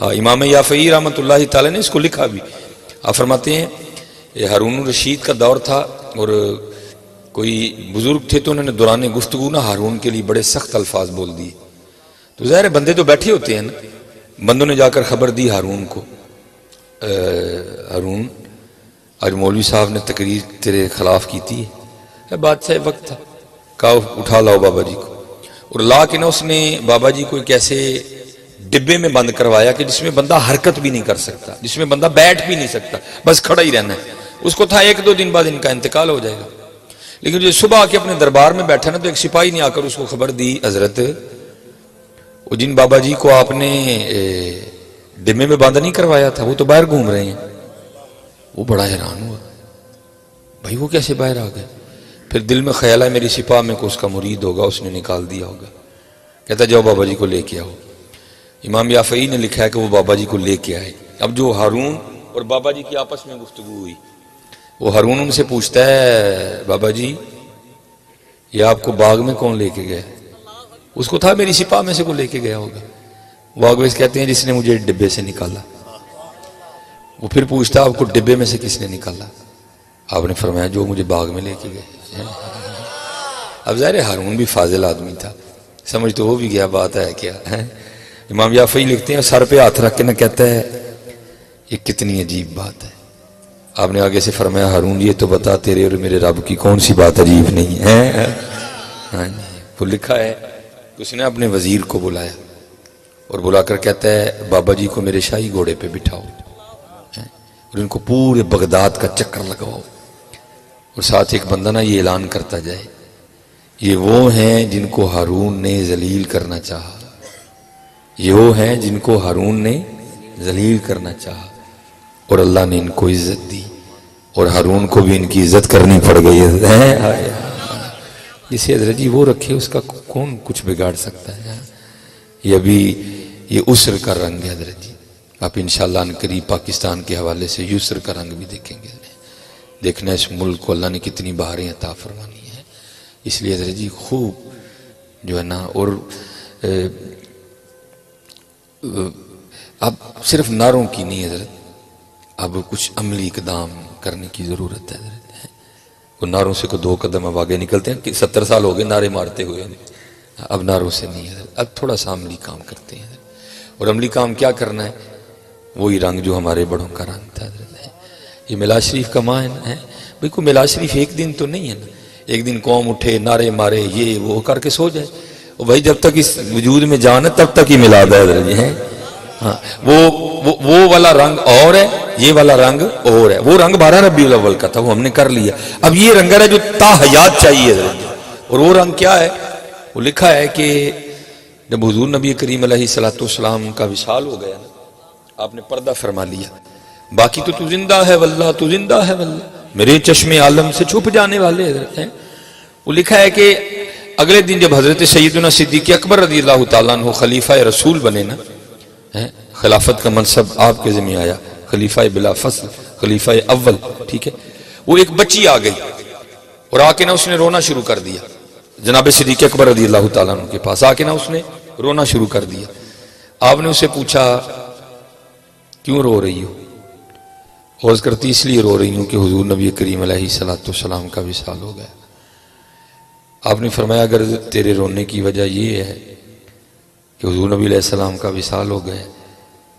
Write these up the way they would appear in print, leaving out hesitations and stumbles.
امام یافعی رحمۃ اللہ تعالی نے اس کو لکھا بھی. آپ فرماتے ہیں یہ ہارون الرشید کا دور تھا اور کوئی بزرگ تھے تو انہوں نے دوران گفتگو نا ہارون کے لیے بڑے سخت الفاظ بول دیے. تو ظاہر بندے تو بیٹھے ہوتے ہیں نا, بندوں نے جا کر خبر دی ہارون کو, ہارون آج مولوی صاحب نے تقریر تیرے خلاف کی تھی. بادشاہ وقت تھا, کہا اٹھا لاؤ بابا جی کو, اور لا کے نا اس نے بابا جی کو ایک ایسے ڈبے میں بند کروایا کہ جس میں بندہ حرکت بھی نہیں کر سکتا, جس میں بندہ بیٹھ بھی نہیں سکتا, بس کھڑا ہی رہنا ہے. اس کو تھا 1-2 دن بعد ان کا انتقال ہو جائے گا. لیکن جو صبح آ کے اپنے دربار میں بیٹھا نا تو ایک سپاہی نے آ کر اس کو خبر دی, حضرت وہ جن بابا جی کو آپ نے ڈبے میں بند نہیں کروایا تھا وہ تو باہر گھوم رہے ہیں. وہ بڑا حیران ہوا, بھائی وہ کیسے باہر آ گئے؟ پھر دل میں خیال ہے میری سپاہ میں کو اس کا مرید ہوگا, اس نے نکال دیا ہوگا. کہتا جاؤ بابا جی کو لے کے آؤ. امام یافعی نے لکھا ہے کہ وہ بابا جی کو لے کے آئے. اب جو ہارون اور بابا جی کی آپس میں گفتگو ہوئی, وہ ہارون ان سے پوچھتا ہے بابا جی یہ آپ کو باغ میں کون لے کے گیا؟ اس کو تھا میری سپاہ میں سے کو لے کے گیا ہوگا. وہ آگے کہتے ہیں جس نے مجھے ڈبے سے نکالا. وہ پھر پوچھتا آپ کو ڈبے میں سے کس نے نکالا؟ آپ نے فرمایا جو مجھے باغ میں لے کے گئے. اب ظاہر ہارون بھی فاضل آدمی تھا, سمجھ تو وہ بھی گیا بات ہے کیا. امام یافعی لکھتے ہیں سر پہ ہاتھ رکھ کے نہ کہتا ہے یہ کتنی عجیب بات ہے. آپ نے آگے سے فرمایا ہارون یہ تو بتا تیرے اور میرے رب کی کون سی بات عجیب نہیں ہے. وہ لکھا ہے اس نے اپنے وزیر کو بلایا اور بلا کر کہتا ہے بابا جی کو میرے شاہی گھوڑے پہ بٹھاؤ اور ان کو پورے بغداد کا چکر لگواؤ, اور ساتھ ایک بندہ نا یہ اعلان کرتا جائے یہ وہ ہیں جن کو ہارون نے ذلیل کرنا چاہا, یہ وہ ہیں جن کو ہارون نے ذلیل کرنا چاہا اور اللہ نے ان کو عزت دی, اور ہارون کو بھی ان کی عزت کرنی پڑ گئی ہے. جسے حضرت جی وہ رکھے اس کا کون کچھ بگاڑ سکتا ہے. یہ ابھی یہ عسر کا رنگ ہے حضرت جی. آپ انشاءاللہ ان قریب پاکستان کے حوالے سے یسر کا رنگ بھی دیکھیں گے. دیکھنا اس ملک کو اللہ نے کتنی بہاریں عطا فرمانی ہے. اس لیے حضرت جی خوب جو ہے نا, اور اب صرف نعروں کی نہیں حضرت, اب کچھ عملی اقدام کرنے کی ضرورت ہے حضرت. وہ نعروں سے کو 2 قدم اب آگے نکلتے ہیں کہ 70 سال ہو گئے نعرے مارتے ہوئے, اب نعروں سے نہیں حضرت, اب تھوڑا سا عملی کام کرتے ہیں حضرت. اور عملی کام کیا کرنا ہے؟ وہی رنگ جو ہمارے بڑوں کا رنگ تھا حضرت. یہ میلاد شریف کا ماہ ہے بھئی, کوئی میلاد شریف ایک دن تو نہیں ہے نا, ایک دن قوم اٹھے نعرے مارے یہ وہ کر کے سو جائے. اور بھائی جب تک اس وجود میں جان ہے تب تک ہی میلاد ہے حضرت جی. ہاں وہ والا رنگ اور ہے, یہ والا رنگ اور ہے. وہ رنگ 12 ربیع الاول کا تھا, وہ ہم نے کر لیا. اب یہ رنگ ہے جو تا حیات چاہیے حضرت. اور وہ رنگ کیا ہے؟ وہ لکھا ہے کہ جب حضور نبی کریم علیہ السلام کا وصال ہو گیا نا, آپ نے پردہ فرما لیا, باقی تو زندہ ہے واللہ, تو زندہ ہے واللہ, میرے چشم عالم سے چھپ جانے والے حضرت ہیں. وہ لکھا ہے کہ اگلے دن جب حضرت سیدنا صدیق اکبر رضی اللہ تعالیٰ عنہ خلیفہ رسول بنے نا, خلافت کا منصب آپ کے ذمہ آیا, خلیفہ بلا فصل, خلیفہ اول, ٹھیک ہے. وہ ایک بچی آ گئی اور آ کے نا اس نے رونا شروع کر دیا جناب صدیق اکبر رضی اللہ تعالیٰ عنہ کے پاس. آ کے نا اس نے رونا شروع کر دیا. آپ نے اسے پوچھا کیوں رو رہی ہو؟ عرض کرتی اس لیے رو رہی ہوں کہ حضور نبی کریم علیہ السلام کا وصال ہو گیا. آپ نے فرمایا اگر تیرے رونے کی وجہ یہ ہے کہ حضور نبی علیہ السلام کا وصال ہو گیا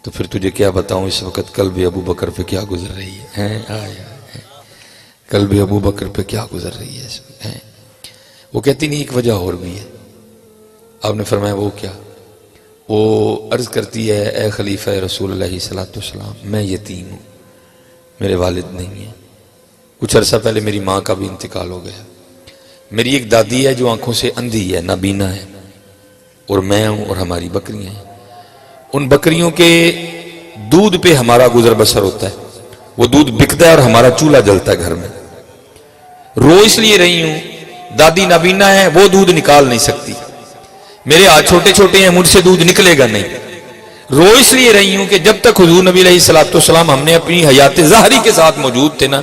تو پھر تجھے کیا بتاؤں اس وقت قلب ابو بکر پہ کیا گزر رہی ہے. قلب ابو بکر پہ کیا گزر رہی ہے. وہ کہتی نہیں ایک وجہ اور بھی ہے. آپ نے فرمایا وہ کیا؟ وہ عرض کرتی ہے اے خلیفہ رسول علیہ السلام, میں یتیم ہوں, میرے والد نہیں ہیں. کچھ عرصہ پہلے میری ماں کا بھی انتقال ہو گیا. میری ایک دادی ہے جو آنکھوں سے اندھی ہے, نابینا ہے, اور میں ہوں اور ہماری بکریاں ہیں. ان بکریوں کے دودھ پہ ہمارا گزر بسر ہوتا ہے. وہ دودھ بکتا ہے اور ہمارا چولہا جلتا ہے گھر میں. رو اس لیے رہی ہوں, دادی نابینا ہے, وہ دودھ نکال نہیں سکتی. میرے ہاتھ چھوٹے چھوٹے ہیں, مجھ سے دودھ نکلے گا نہیں. رو اس لیے رہی ہوں کہ جب تک حضور نبی علیہ السلام ہم نے اپنی حیات ظاہری کے ساتھ موجود تھے نا,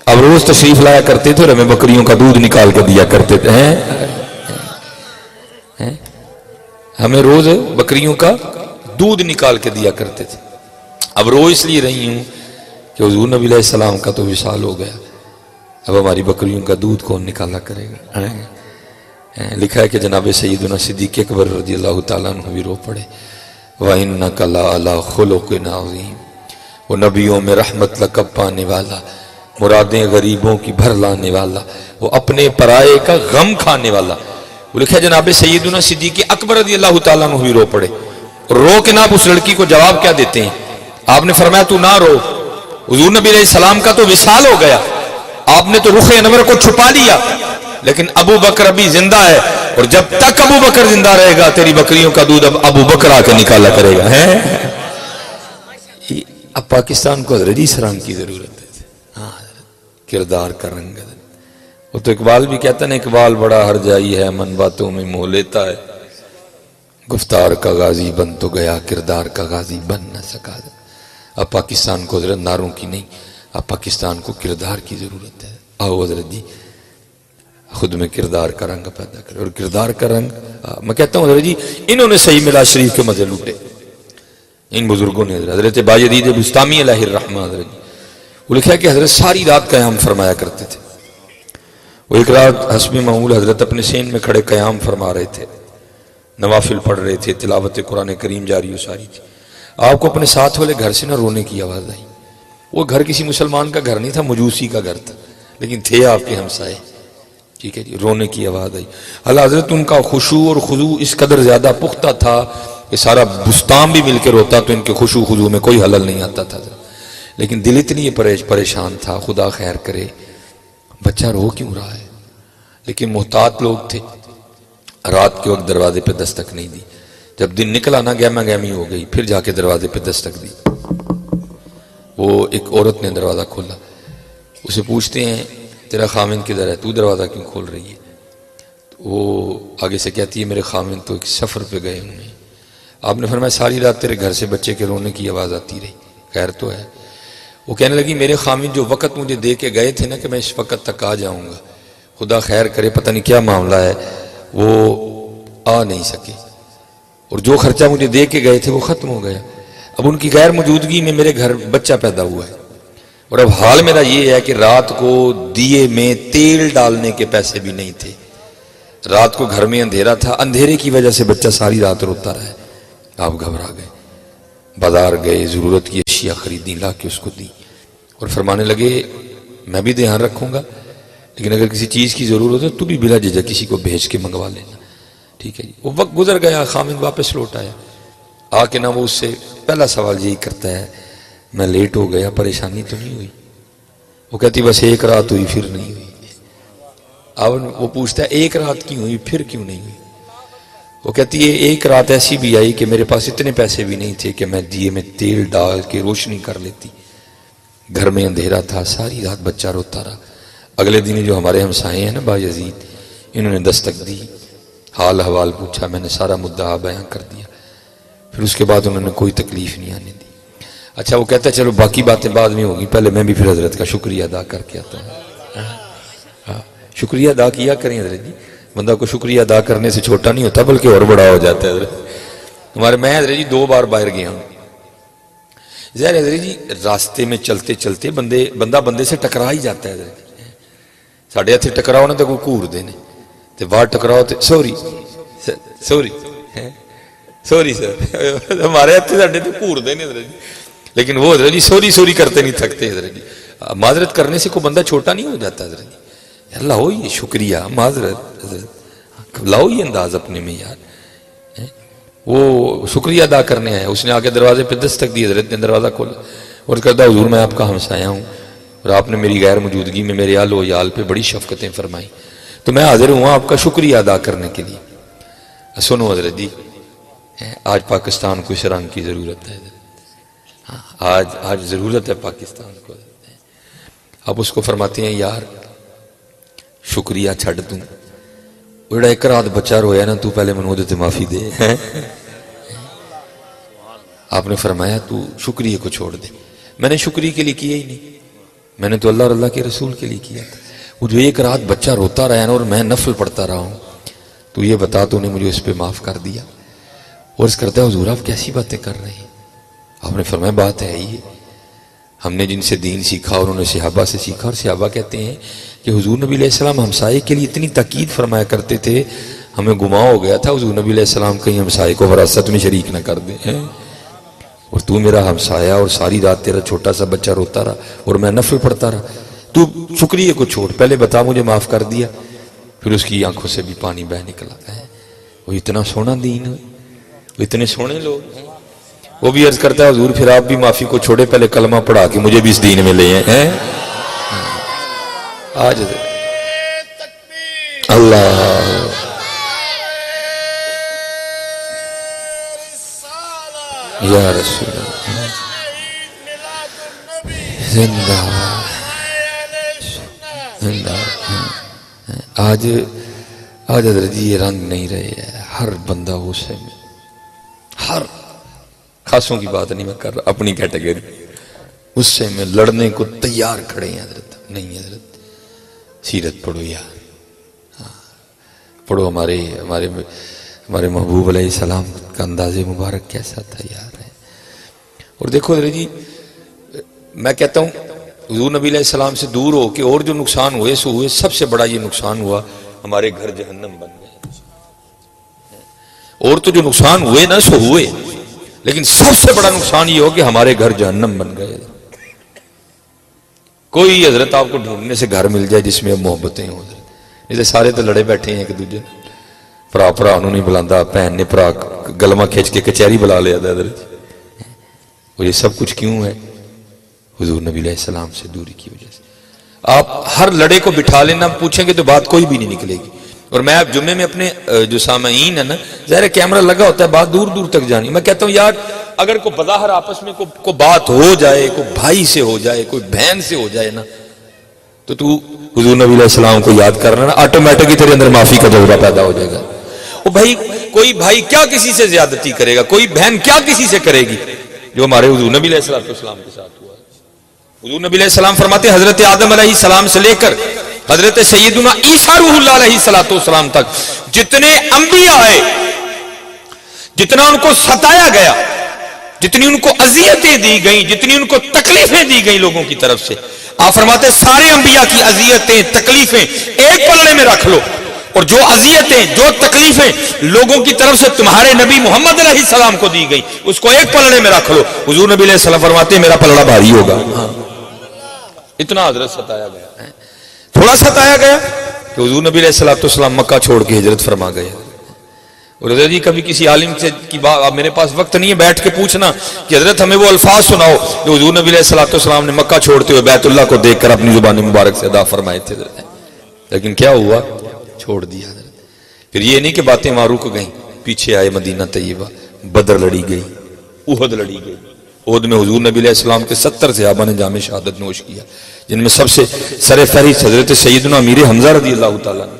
اب روز تشریف لایا کرتے تھے اور ہمیں بکریوں کا دودھ نکال کے دیا کرتے تھے. ہمیں روز بکریوں کا دودھ نکال کے دیا کرتے تھے. اب رو اس لیے رہی ہوں کہ حضور نبی علیہ السلام کا تو وصال ہو گیا, اب ہماری بکریوں کا دودھ کون نکالا کرے گا. لکھا ہے کہ جناب سیدنا صدیق اکبر رضی اللہ تعالیٰ عنہ بھی رو پڑے. وَإِنَّكَ لَعَلَىٰ خُلُقٍ عَظِيمٍ, وہ نبیوں میں رحمت لقب پانے والا, مرادیں غریبوں کی بھر لانے والا, وہ اپنے پرائے کا غم کھانے والا. وہ لکھا ہے جناب سیدنا صدیق اکبر رضی اللہ تعالیٰ عنہ بھی رو پڑے. رو کے ناب اس لڑکی کو جواب کیا دیتے ہیں؟ آپ نے فرمایا تو نہ رو, حضور نبی علیہ السلام کا تو وصال ہو گیا, آپ نے تو رخ انور کو چھپا لیا, لیکن ابو بکر ابھی زندہ ہے, اور جب تک ابو بکر زندہ رہے گا تیری بکریوں کا دودھ اب ابو بکر آ کے نکالا کرے گا. اب پاکستان کو حضرت اسلام کی ضرورت ہے. ہاں, کردار کا رنگ. وہ تو اقبال بھی کہتا نا, اقبال بڑا ہر جائی ہے من باتوں میں موہ لیتا ہے, گفتار کا غازی بن تو گیا کردار کا غازی بن نہ سکا. اب پاکستان کو حضرت ناروں کی نہیں, اب پاکستان کو کردار کی ضرورت ہے. آؤ حضرت جی خود میں کردار کا رنگ پیدا کرے. اور کردار کا رنگ میں کہتا ہوں حضرت جی انہوں نے صحیح میلاد شریف کے مزے لوٹے, ان بزرگوں نے. حضرت باجدید بستامی علیہ الرحمہ حضرت جی, وہ لکھا ہے کہ حضرت ساری رات قیام فرمایا کرتے تھے. وہ ایک رات حسب معمول حضرت اپنے سین میں کھڑے قیام فرما رہے تھے, نوافل پڑھ رہے تھے, تلاوت قرآن کریم جاری و ساری تھی. آپ کو اپنے ساتھ والے گھر سے نہ رونے کی آواز آئی. وہ گھر کسی مسلمان کا گھر نہیں تھا, مجوسی کا گھر تھا, لیکن تھے آپ کے ہمسائے. ٹھیک ہے جی, رونے کی آواز آئی. اللہ حضرت ان کا خشوع اور خضوع اس قدر زیادہ پختہ تھا کہ سارا بستان بھی مل کے روتا تو ان کے خشوع خضوع میں کوئی حلل نہیں آتا تھا. لیکن دل اتنی پریشان تھا, خدا خیر کرے بچہ رو کیوں رہا ہے. لیکن محتاط لوگ تھے, رات کے وقت دروازے پہ دستک نہیں دی. جب دن نکلا نا گہما گہمی ہو گئی, پھر جا کے دروازے پہ دستک دی. وہ ایک عورت نے دروازہ کھولا. اسے پوچھتے ہیں تیرا خامن کدھر ہے, تو دروازہ کیوں کھول رہی ہے؟ وہ آگے سے کہتی ہے میرے خامن تو ایک سفر پہ گئے ہوئے ہیں. آپ نے فرمایا ساری رات تیرے گھر سے بچے کے رونے کی آواز آتی رہی, خیر تو ہے؟ وہ کہنے لگی میرے خامن جو وقت مجھے دے کے گئے تھے نا کہ میں اس وقت تک آ جاؤں گا, خدا خیر کرے پتہ نہیں کیا معاملہ ہے, وہ آ نہیں سکے, اور جو خرچہ مجھے دے کے گئے تھے وہ ختم ہو گیا. اب ان کی غیر موجودگی میں میرے گھر بچہ پیدا ہوا ہے, اور اب حال میرا یہ ہے کہ رات کو دیے میں تیل ڈالنے کے پیسے بھی نہیں تھے. رات کو گھر میں اندھیرا تھا, اندھیرے کی وجہ سے بچہ ساری رات روتا رہا. آپ گھبرا گئے, بازار گئے, ضرورت کی اشیاء خریدی, لا کے اس کو دی, اور فرمانے لگے میں بھی دھیان رکھوں گا, لیکن اگر کسی چیز کی ضرورت ہے تو بھی بلا جھجھک کسی کو بھیج کے منگوا لینا. ٹھیک ہے جی. وہ وقت گزر گیا, خامن واپس لوٹ آیا. آ کے نہ وہ اس سے پہلا سوال یہی کرتا ہے میں لیٹ ہو گیا, پریشانی تو نہیں ہوئی؟ وہ کہتی بس ایک رات ہوئی پھر نہیں ہوئی. اب وہ پوچھتا ہے ایک رات کیوں ہوئی پھر کیوں نہیں ہوئی؟ وہ کہتی ہے ایک رات ایسی بھی آئی کہ میرے پاس اتنے پیسے بھی نہیں تھے کہ میں دیے میں تیل ڈال کے روشنی کر لیتی. گھر میں اندھیرا تھا, ساری رات بچہ روتا رہا. اگلے دن جو ہمارے ہمسائے ہیں نا باجدید, انہوں نے دستک دی, حال حوال پوچھا, میں نے سارا مدعا بیان کر دیا. پھر اس کے بعد انہوں نے کوئی تکلیف نہیں آنے دی. اچھا وہ کہتا ہے چلو باقی باتیں بعد میں ہوگی, پہلے میں بھی پھر حضرت کا شکریہ ادا کر کے آتا ہوں. شکریہ ادا کیا کریں حضرت جی, بندہ کو شکریہ ادا کرنے سے چھوٹا نہیں ہوتا بلکہ اور بڑا ہو جاتا ہے. حضرت میں حضرت جی 2 بار باہر گیا ہوں. ظاہر حضرت جی راستے میں چلتے چلتے بندہ بندے سے ٹکرا ہی جاتا ہے. حضرت ساڑھے ہاتھ ٹکراؤ نا تو کوئی گھور دینے, تو باہر ٹکراؤ تو سوری سر, ہمارے ہاتھ ساڑھے تو گھور دینے حضرت جی, لیکن وہ حضرت جی سوری کرتے نہیں تھکتے. حضرت جی معذرت کرنے سے کوئی بندہ چھوٹا نہیں ہو جاتا. حضرت جی لاؤ یہ شکریہ معذرت, حضرت لاؤ یہ انداز اپنے میں یار. وہ شکریہ ادا کرنے آیا, اس نے آگے دروازے پہ دستک دی, حضرت نے دروازہ کھولا اور کہتا حضور میں آپ کا ہمسایہ ہوں, اور آپ نے میری غیر موجودگی میں میرے آل و یال پہ بڑی شفقتیں فرمائیں, تو میں حاضر ہوں آپ کا شکریہ ادا کرنے کے لیے. سنو حضرت جی, آج پاکستان کو اس رنگ کی ضرورت ہے. آج ضرورت ہے پاکستان کو. اب اس کو فرماتے ہیں یار شکریہ چھڑ دوں, بڑا ایک رات بچہ رویا نا, تو پہلے منو دے معافی دے. آپ نے فرمایا تو شکریہ کو چھوڑ دے. میں نے شکریہ کے لیے کیا ہی نہیں, میں نے تو اللہ اور اللہ کے رسول کے لیے کیا تھا. وہ جو ایک رات بچہ روتا رہا نا اور میں نفل پڑھتا رہا ہوں, تو یہ بتا تو نے مجھے اس پہ معاف کر دیا. عرض کرتا ہے حضور آپ کیسی باتیں کر رہے ہیں؟ آپ نے فرمایا بات ہے یہ، ہم نے جن سے دین سیکھا اور انہوں نے صحابہ سے سیکھا، اور صحابہ کہتے ہیں کہ حضور نبی علیہ السلام ہمسائے کے لیے اتنی تاکید فرمایا کرتے تھے، ہمیں گمان ہو گیا تھا حضور نبی علیہ السلام کہیں ہمسائے کو وراثت میں شریک نہ کر دیں، اور تو میرا ہمسایہ اور ساری رات تیرا چھوٹا سا بچہ روتا رہا اور میں نفل پڑھتا رہا، تو شکریہ کو چھوڑ، پہلے بتا مجھے معاف کر دیا۔ پھر اس کی آنکھوں سے بھی پانی بہہ نکلا ہے۔ وہ اتنا سونا دین ہے، وہ اتنے سونے لوگ ہیں۔ وہ بھی عرض کرتا ہے حضور پھر آپ بھی معافی کو چھوڑے، پہلے کلمہ پڑھا کے مجھے بھی اس دین میں لے ہیں۔ آج اللہ یا رسول اللہ زندہ زندہ۔ آج حضرت جی یہ رنگ نہیں رہے ہیں، ہر بندہ غصے میں، ہر خاصوں کی بات نہیں میں کر رہا، اپنی کیٹیگری، غصے میں لڑنے کو تیار کھڑے ہیں حضرت۔ نہیں حضرت سیرت پڑھو یار، پڑھو ہمارے محبوب علیہ السلام کا انداز مبارک کیسا تھا یار۔ اور دیکھو حضرت جی میں کہتا ہوں حضور نبی علیہ السلام سے دور ہو کے اور جو نقصان ہوئے سو ہوئے، سب سے بڑا یہ نقصان ہوا ہمارے گھر جہنم بن گئے۔ اور تو جو نقصان ہوئے نا سو ہوئے، لیکن سب سے بڑا نقصان یہ ہو کہ ہمارے گھر جہنم بن گئے۔ کوئی حضرت آپ کو ڈھونڈنے سے گھر مل جائے جس میں اب محبتیں ہوں، جیسے سارے تو لڑے بیٹھے ہیں ایک دوسرے، بھرا انہوں نہیں بلاندہ، بہن نے بھرا گلمہ کھینچ کے کچہری بلا لیا تھا حضرت۔ اور یہ سب کچھ کیوں ہے؟ حضور نبی علیہ السلام سے دوری کی وجہ سے۔ آپ ہر لڑے کو بٹھا لینا، پوچھیں گے تو بات کوئی بھی نہیں نکلے گی۔ اور میں اب جمعے میں اپنے جو سامعین ہیں نا، ظاہر کیمرہ لگا ہوتا ہے، بات دور دور تک جانی، میں کہتا ہوں یار اگر کوئی بظاہر آپس میں کوئی بات ہو جائے، کوئی بھائی سے ہو جائے، کوئی بہن سے ہو جائے نا، تو حضور نبی علیہ السلام کو یاد کرنا نا، آٹومیٹکلی تیرے اندر معافی کا جذبہ پیدا ہو جائے گا۔ وہ کوئی بھائی کیا کسی سے زیادتی کرے گا، کوئی بہن کیا کسی سے کرے گی، جو ہمارے حضور نبی علیہ السلام کے ساتھ ہوا۔ حضور نبی علیہ السلام فرماتے ہیں حضرت آدم علیہ السلام سے لے کر حضرت سیدنا عیسیٰ روح اللہ علیہ السلام تک جتنے انبیاء آئے، جتنا ان کو ستایا گیا، جتنی ان کو اذیتیں دی گئیں، جتنی ان کو تکلیفیں دی گئیں لوگوں کی طرف سے، آپ فرماتے ہیں سارے انبیاء کی اذیتیں تکلیفیں ایک پلڑے میں رکھ لو، اور جو اذیتیں جو تکلیفیں لوگوں کی طرف سے تمہارے نبی محمد علیہ السلام کو دی گئی اس کو ایک پلڑے میں رکھ لو، حضور نبی علیہ السلام فرماتے ہیں میرا پلڑا بھاری ہوگا۔ اتنا حضرت ستایا گیا، تھوڑا ستایا گیا کہ حضور نبی علیہ السلام مکہ چھوڑ کے ہجرت فرما گئے۔ اور حضرت جی کبھی کسی عالم سے کی بات، میرے پاس وقت نہیں ہے بیٹھ کے پوچھنا کہ حضرت ہمیں وہ الفاظ سناؤ جو حضور نبی علیہ السلام نے مکہ چھوڑتے ہوئے بیت اللہ کو دیکھ کر اپنی زبان مبارک سے ادا فرمائے تھے، لیکن کیا ہوا؟ چھوڑ دیا حضرت۔ پھر یہ نہیں کہ باتیں وہاں رک گئیں، پیچھے آئے مدینہ طیبہ، بدر لڑی گئی، احد لڑی گئی۔ احد میں حضور نبی علیہ السلام کے 70 صحابہ نے جام شہادت نوش کیا، جن میں سب سے سر فہرست حضرت سیدنا امیر حمزہ رضی اللہ تعالیٰ نے۔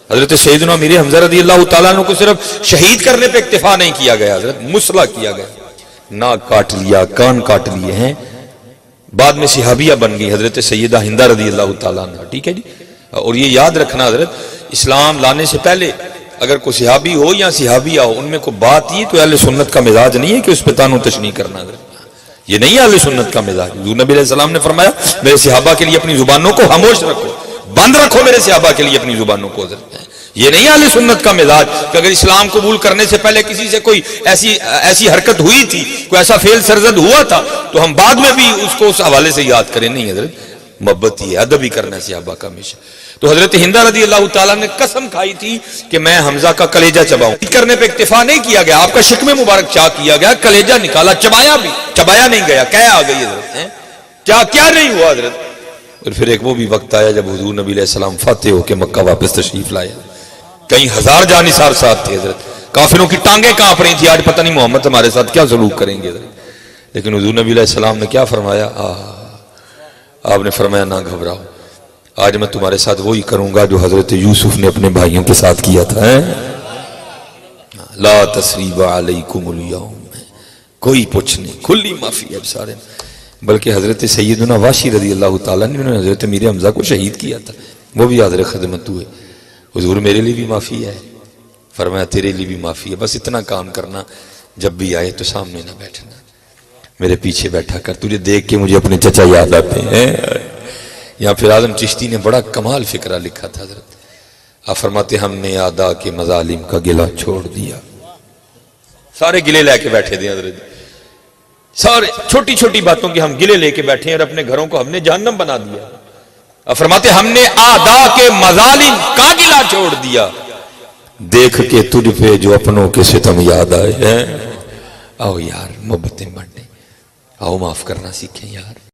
حضرت سیدنا امیر حمزہ رضی اللہ تعالیٰ نے کو صرف شہید کرنے پہ اکتفا نہیں کیا گیا، حضرت مسلح کیا گیا، ناک کاٹ لیا، کان کاٹ لیے ہیں۔ بعد میں صحابیہ بن گئی حضرت سیدہ ہندہ رضی اللہ تعالیٰ عنہ، ٹھیک ہے جی۔ اور یہ یاد رکھنا حضرت اسلام لانے سے پہلے اگر کوئی صحابی ہو یا صحابیہ ہو، ان میں کوئی بات یہ تو اہل سنت کا مزاج نہیں ہے کہ اس پہ تانو تشنیع کرنا، حضرت یہ نہیں ہے اہل سنت کا مزاج۔ حضور نبی علیہ السلام نے فرمایا میرے صحابہ کے لیے اپنی زبانوں کو خاموش رکھو، بند رکھو میرے صحابہ کے لیے اپنی زبانوں کو، حضرت یہ نہیں اہل سنت کا مزاج کہ اگر اسلام قبول کرنے سے پہلے کسی سے کوئی ایسی حرکت ہوئی تھی، کوئی ایسا فعل سرزد ہوا تھا تو ہم بعد میں بھی اس کو اس حوالے سے یاد کریں، نہیں حضرت محبت ہی ہے، ادب ہی کرنا ہے صحابہ کا ہمیشہ۔ تو حضرت ہندہ رضی اللہ تعالیٰ نے قسم کھائی تھی کہ میں حمزہ کا کلیجہ چباؤں، کرنے پہ اکتفا نہیں کیا گیا، آپ کا شکم مبارک چاک کیا گیا، کلیجہ نکالا، چبایا بھی، چبایا نہیں گیا، کیا آ گئی حضرت، کیا نہیں ہوا حضرت۔ اور پھر ایک وہ بھی وقت آیا جب حضور نبی علیہ السلام فاتح ہو کے مکہ واپس تشریف لائے، کئی ہزار جانثار ساتھ تھے حضرت، کافروں کی ٹانگیں کانپ رہی تھی، آج پتہ نہیں محمد ہمارے ساتھ کیا سلوک کریں گے حضرت۔ لیکن حضور نبی علیہ السلام نے کیا فرمایا؟ آپ نے فرمایا نہ گھبراؤ، آج میں تمہارے ساتھ وہی کروں گا جو حضرت یوسف نے اپنے بھائیوں کے ساتھ کیا تھا۔ لا تثریب علیکم اليوم، کوئی پوچھ نہیں، کھلی معافی ہے سارے۔ بلکہ حضرت سیدنا واشی رضی اللہ تعالیٰ نے حضرت امیر حمزہ کو شہید کیا تھا، وہ بھی حاضر خدمت ہوئے، حضور میرے لیے بھی معافی ہے، فرمایا تیرے لیے بھی معافی ہے، بس اتنا کام کرنا جب بھی آئے تو سامنے نہ بیٹھنا، میرے پیچھے بیٹھا کر، تجھے دیکھ کے مجھے اپنے چچا یاد آتے ہیں۔ یہاں پھر اعظم چشتی نے بڑا کمال فکرہ لکھا تھا حضرت، آپ فرماتے ہم نے اعداء کے مظالم کا گلہ چھوڑ دیا، سارے گلے لے کے بیٹھے تھے حضرت، سارے چھوٹی چھوٹی باتوں کے ہم گلے لے کے بیٹھے ہیں، اور اپنے گھروں کو ہم نے جہنم بنا دیا۔ آپ فرماتے ہم نے اعداء کے مظالم کا گلہ چھوڑ دیا، دیکھ کے تجھ پہ جو اپنوں کے ستم یاد آئے ہیں۔ آؤ یار محبتیں بانٹیں، آؤ معاف کرنا سیکھیں یار۔